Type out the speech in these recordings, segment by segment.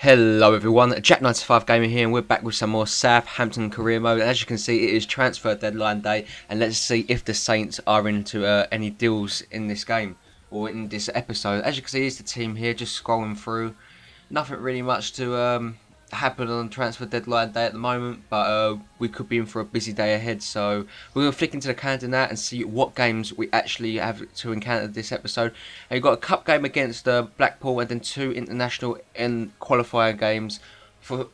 Hello everyone, Jack95 Gamer here, and we're back with some more Southampton career mode. And as you can see, it is transfer deadline day, and let's see if the Saints are into any deals in this game or in this episode. As you can see, here's the team here, just scrolling through. Nothing really much to happen on transfer deadline day at the moment, but we could be in for a busy day ahead. So we're going to flick into the calendar now and see what games we actually have to encounter this episode. And you've got a cup game against Blackpool, and then 2 international and qualifier games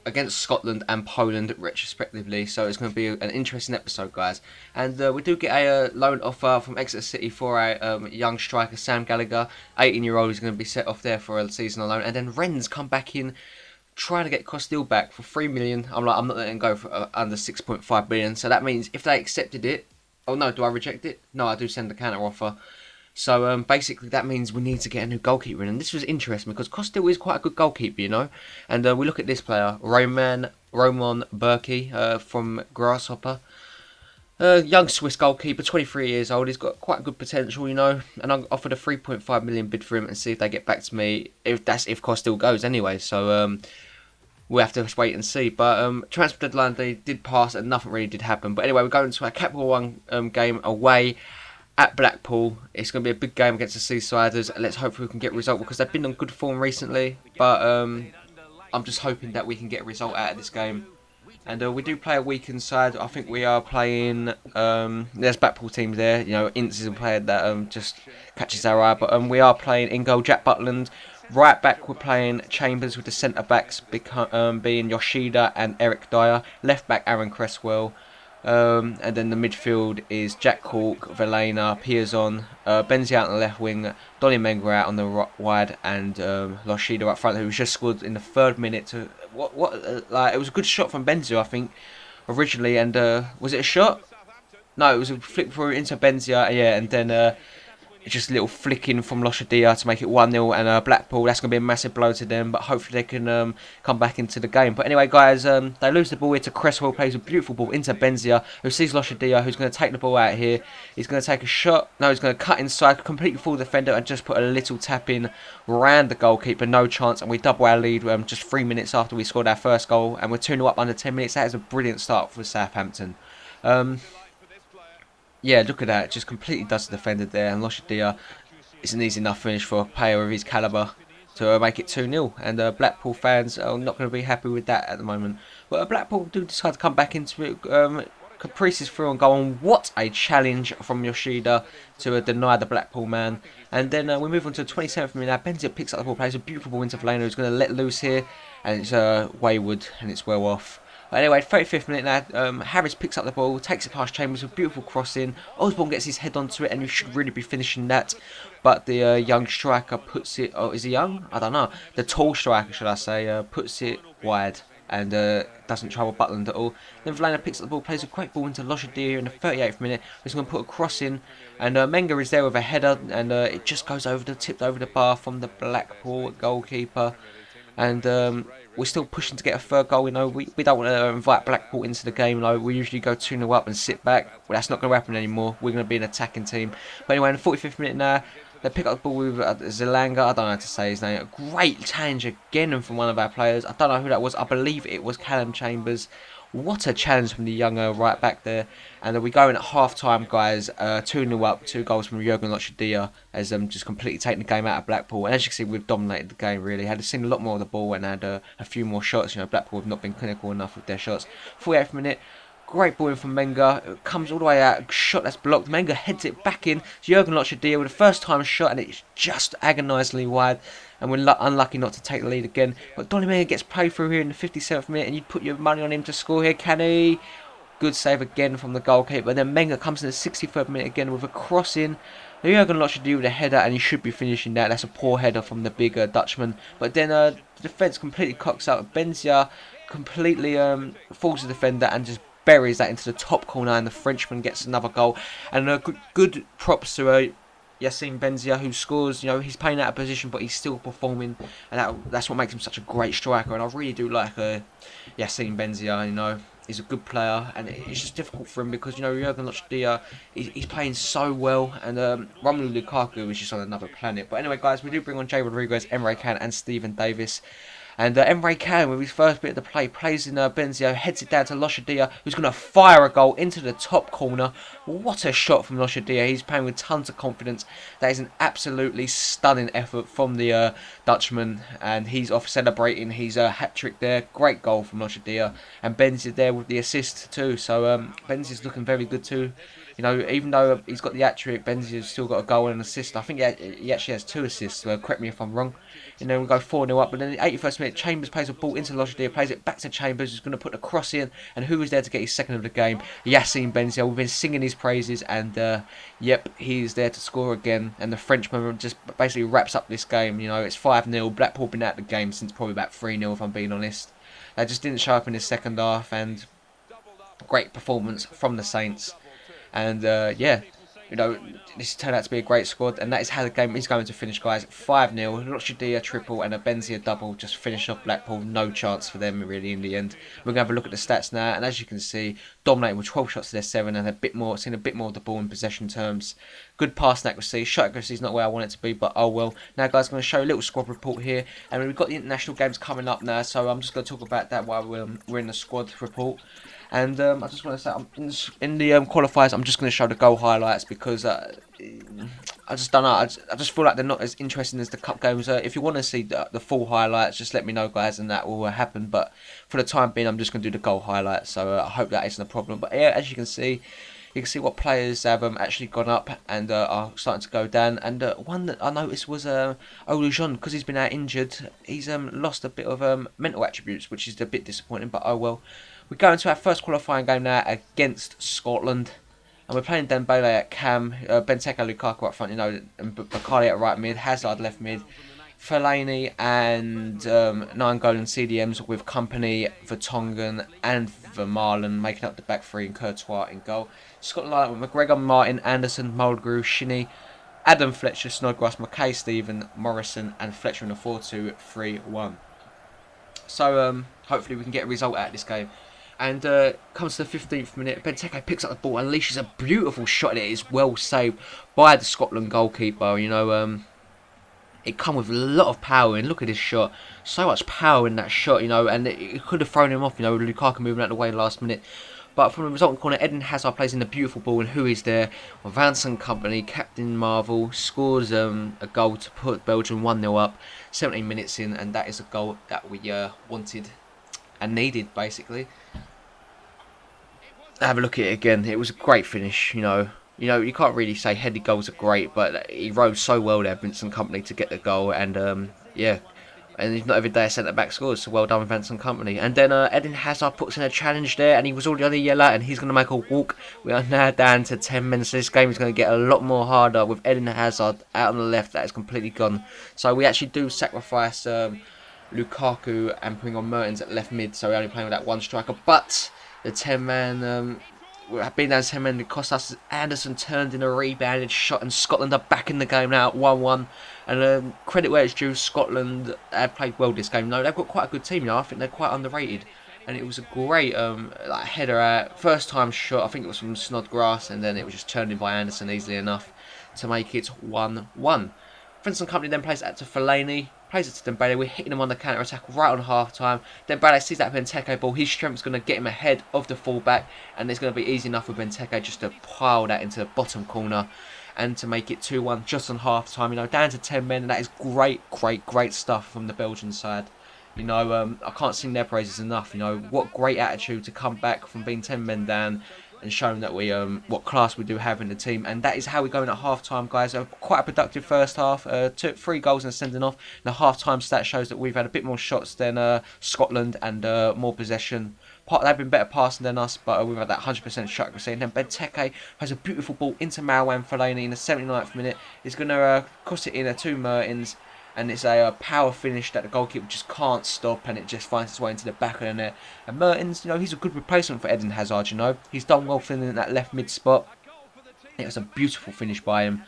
against Scotland and Poland retrospectively. So it's going to be an interesting episode, guys. And we do get a loan offer from Exeter City for a young striker, Sam Gallagher, 18-year-old, who's going to be set off there for a season alone. And then Rennes come back in, trying to get Costil back for 3 million. I'm not letting go for under 6.5 billion. So that means if they accepted it, oh no, do I reject it? No, I do send a counter offer. So basically that means we need to get a new goalkeeper in, and this was interesting because Costil is quite a good goalkeeper, you know. And we look at this player, Roman Berkey from Grasshopper. Young Swiss goalkeeper, 23 years old. He's got quite good potential, you know. And I offered a 3.5 million bid for him and see if they get back to me. If Costil goes anyway. So we'll have to wait and see. But transfer deadline they did pass and nothing really did happen. But anyway, we're going to our Capital One game away at Blackpool. It's going to be a big game against the Seasiders. Let's hope we can get a result because they've been on good form recently. But I'm just hoping that we can get a result out of this game. And we do play a weakened side. I think we are playing. There's Blackpool teams there. You know, Ince is a player that just catches our eye. But we are playing in goal Jack Butland. Right back we're playing Chambers, with the centre backs being Yoshida and Eric Dyer. Left back Aaron Cresswell. And then the midfield is Jack Cork, Velena, Piazon, Benzi out on the left wing, Donny Menga out on the wide, and Yoshida up front, who just scored in the 3rd minute. To it was a good shot from Benzi, I think, originally. And was it a shot? No, it was a flick through into Benzia, yeah, and then just a little flicking from Lochadia to make it 1-0, and Blackpool, that's going to be a massive blow to them, but hopefully they can come back into the game. But anyway, guys, they lose the ball here to Cresswell, plays a beautiful ball into Benzia, who sees Lochadia, who's going to take the ball out here. He's going to take a shot. No, he's going to cut inside, completely full defender, and just put a little tap in around the goalkeeper. No chance, and we double our lead just 3 minutes after we scored our first goal, and we're 2-0 up under 10 minutes. That is a brilliant start for Southampton. Yeah, look at that. Just completely does the defender there. And Lochadia is an easy enough finish for a player of his calibre to make it 2-0. And Blackpool fans are not going to be happy with that at the moment. But Blackpool do decide to come back into it. Caprice is through and go on. What a challenge from Yoshida to deny the Blackpool man. And then we move on to the 27th minute. Now Benzia picks up the ball, plays a beautiful ball into Velena, who's going to let loose here. And it's wayward and it's well off. Anyway, 35th minute now, Harris picks up the ball, takes it past Chambers with a beautiful crossing. Osborne gets his head onto it, and you should really be finishing that. But the young striker puts it, oh, is he young? I don't know. The tall striker, should I say, puts it wide and doesn't trouble Butland at all. Then Velena picks up the ball, plays a great ball into Lochadia in the 38th minute. He's going to put a cross in, and Menga is there with a header, and it just goes tipped over the bar from the Blackpool goalkeeper. And we're still pushing to get a 3rd goal. You know, we don't want to invite Blackpool into the game. Like, we usually go 2-0 up and sit back. Well, that's not going to happen anymore. We're going to be an attacking team. But anyway, in the 45th minute now, they pick up the ball with Zelanga. I don't know how to say his name. A great challenge again from one of our players. I don't know who that was. I believe it was Callum Chambers. What a challenge from the young right back there. And we go in at half time, guys. 2-0 up, 2 goals from Jurgen Lochadia as just completely taken the game out of Blackpool. And as you can see, we've dominated the game, really. Had seen a lot more of the ball and had a few more shots. You know, Blackpool have not been clinical enough with their shots. 48th minute. Great ball in from Menga. It comes all the way out. Shot that's blocked. Menga heads it back in. Jurgen Lochadia with a first time shot, and it's just agonisingly wide. And we're unlucky not to take the lead again. But Donny Menga gets played through here in the 57th minute, and you'd put your money on him to score here. Can he? Good save again from the goalkeeper. Then Menga comes in the 63rd minute again with a cross in. Jurgen Lochadia with a header, and he should be finishing that. That's a poor header from the big Dutchman. But then the defence completely cocks out. Benzia completely falls the defender and just buries that into the top corner, and the Frenchman gets another goal. And good props to Yassine Benzia, who scores. You know, he's playing out of position, but he's still performing, and that's what makes him such a great striker. And I really do like Yassine Benzia. You know, he's a good player, and it's just difficult for him because, you know, Jurgen Lochadia, he's playing so well, and Romelu Lukaku is just on another planet. But anyway, guys, we do bring on Jay Rodriguez, Emre Can, and Stephen Davis. And Emre Can, with his first bit of the play, plays in Benzio, heads it down to Loshadia, who's going to fire a goal into the top corner. What a shot from Loshadia. He's playing with tons of confidence. That is an absolutely stunning effort from the Dutchman, and he's off celebrating his hat-trick there. Great goal from Loshadia. And Benzio there with the assist too. So Benzio's looking very good too. You know, even though he's got the hat-trick, Benzio's still got a goal and an assist. I think he actually has 2 assists. Correct me if I'm wrong. You know, we go 4-0 up, but then in the 81st minute, Chambers plays a ball into Loshadia, plays it back to Chambers, who's going to put the cross in, and who was there to get his second of the game? Yassine Benzia. We've been singing his praises, and yep, he's there to score again, and the Frenchman just basically wraps up this game. You know, it's 5-0, Blackpool been out of the game since probably about 3-0 if I'm being honest. They just didn't show up in the second half, and great performance from the Saints, and yeah. You know, this turned out to be a great squad, and that is how the game is going to finish, guys. 5-0, Loshadia triple and a Benzia double just finish off Blackpool. No chance for them, really, in the end. We're going to have a look at the stats now, and as you can see, dominating with 12 shots to their 7, and seen a bit more of the ball in possession terms. Good pass accuracy. Shot accuracy is not where I want it to be, but oh well. Now, guys, I'm going to show you a little squad report here, and we've got the international games coming up now, so I'm just going to talk about that while we're in the squad report. And I just want to say, in the qualifiers, I'm just going to show the goal highlights because I just don't know. I just feel like they're not as interesting as the cup games. If you want to see the full highlights, just let me know, guys, and that will happen. But for the time being, I'm just going to do the goal highlights. So I hope that isn't a problem. But yeah, as you can see what players have actually gone up and are starting to go down. And one that I noticed was Olujon, because he's been out injured. He's lost a bit of mental attributes, which is a bit disappointing. But oh well. We go into our first qualifying game now against Scotland, and we're playing Dembele at cam, Benteke, Lukaku up front, you know, and Bakali at right mid, Hazard left mid, Fellaini and Nainggolan CDMs with Company, Vertonghen and Vermaelen making up the back three, and Courtois in goal. Scotland line with McGregor, Martin, Anderson, Mulgrew, Shinnie, Adam Fletcher, Snodgrass, Mackay, Stephen, Morrison and Fletcher in a 4-2-3-1. So hopefully we can get a result out of this game. And comes to the 15th minute, Benteke picks up the ball, unleashes a beautiful shot, and it is well saved by the Scotland goalkeeper. You know, it come with a lot of power, and look at this shot, so much power in that shot, you know, and it could have thrown him off, you know, Lukaku moving out of the way last minute. But from the resulting corner, Eden Hazard plays in a beautiful ball, and who is there? Well, Vincent Company, Captain Marvel, scores a goal to put Belgium 1-0 up, 17 minutes in, and that is a goal that we wanted and needed, basically. Have a look at it again. It was a great finish, you know. You can't really say headed goals are great, but he rode so well there, Vincent Company, to get the goal, and yeah. And he's not every day a centre-back scores, so well done with Vincent Company. And then Eden Hazard puts in a challenge there, and he was already on the yellow, and he's going to make a walk. We are now down to 10 minutes. This game is going to get a lot more harder with Eden Hazard out on the left. That is completely gone. So we actually do sacrifice Lukaku and putting on Mertens at left mid, so we're only playing with that one striker. But the 10-man, being down 10 men, it cost us. Anderson turned in a rebounded shot, and Scotland are back in the game now at 1-1. And credit where it's due, Scotland have played well this game. No, they've got quite a good team, you know. I think they're quite underrated. And it was a great like header out, first time shot. I think it was from Snodgrass, and then it was just turned in by Anderson easily enough to make it 1-1. Vincent Company then plays it out to Fellaini, plays it to Dembele. We're hitting him on the counter attack right on half time. Dembele sees that Benteke ball. His strength's going to get him ahead of the fullback, and it's going to be easy enough with Benteke just to pile that into the bottom corner and to make it 2-1 just on half time. You know, down to 10 men, and that is great stuff from the Belgian side. You know, I can't sing their praises enough. You know, what great attitude to come back from being 10 men down and showing that we what class we do have in the team. And that is how we're going at half time, guys. Quite a productive first half, 3 goals and a sending off. And the half time stat shows that we've had a bit more shots than Scotland and more possession. They've been better passing than us, but we've had that 100% shot accuracy. And then Benteke has a beautiful ball into Marouane Fellaini in the 79th minute. He's going to cross it in to Mertens, and it's a power finish that the goalkeeper just can't stop, and it just finds its way into the back of the net. And Mertens, you know, he's a good replacement for Eden Hazard, you know. He's done well filling in that left mid spot. It was a beautiful finish by him.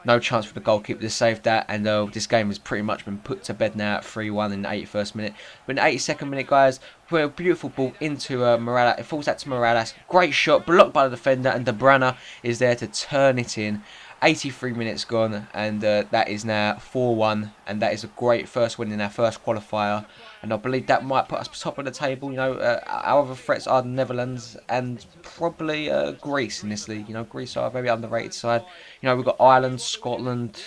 No chance for the goalkeeper to save that, and this game has pretty much been put to bed now at 3-1 in the 81st minute. But in the 82nd minute, guys, we're a beautiful ball into Morales. It falls out to Morales. Great shot, blocked by the defender, and De Bruyne is there to turn it in. 83 minutes gone, and that is now 4-1, and that is a great first win in our first qualifier. And I believe that might put us top of the table. You know, our other threats are the Netherlands and probably Greece in this league. You know, Greece are a very underrated side. You know, we've got Ireland, Scotland.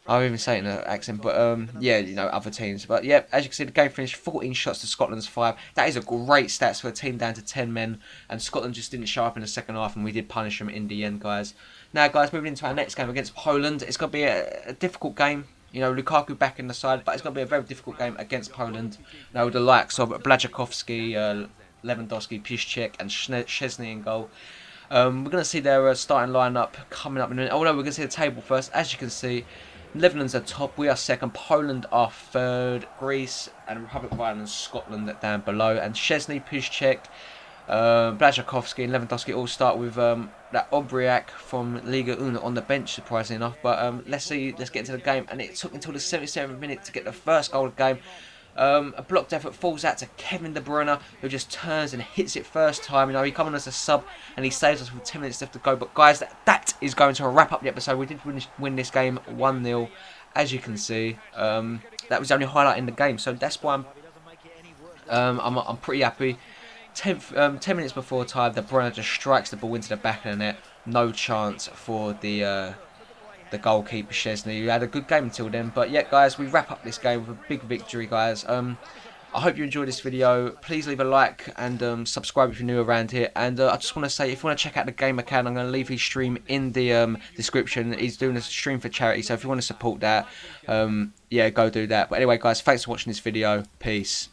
I won't even say it in an accent, but yeah, you know, other teams. But yeah, as you can see, the game finished 14 shots to Scotland's 5. That is a great stats for a team down to 10 men, and Scotland just didn't show up in the second half, and we did punish them in the end, guys. Now, guys, moving into our next game against Poland, it's going to be a difficult game. You know, Lukaku back in the side, but it's going to be a very difficult game against Poland. Now, with the likes of Blazikowski, Lewandowski, Piszczek, and Szczesny in goal. We're going to see their starting lineup coming up in a minute. Although we're going to see the table first. As you can see, Netherlands are top, we are second, Poland are third, Greece and Republic of Ireland and Scotland down below. And Szczesny, Piszczek, Blazikowski and Lewandowski all start with that Obriak from Liga 1 on the bench, surprisingly enough. But let's get into the game. And it took until the 77th minute to get the first goal of the game. A blocked effort falls out to Kevin De Bruyne, who just turns and hits it first time. You know, he comes on as a sub and he saves us with 10 minutes left to go. But guys, that is going to wrap up the episode. We did win this game 1-0, as you can see. That was the only highlight in the game, so that's why I'm pretty happy. 10 minutes before time, De Bruyne just strikes the ball into the back of the net. No chance for the goalkeeper Szczesny, who had a good game until then. But yeah, guys, we wrap up this game with a big victory, guys. I hope you enjoyed this video. Please leave a like and subscribe if you're new around here. And I just want to say, if you want to check out the game account, I'm going to leave his stream in the description. He's doing a stream for charity, so if you want to support that, yeah, go do that. But anyway, guys, thanks for watching this video. Peace.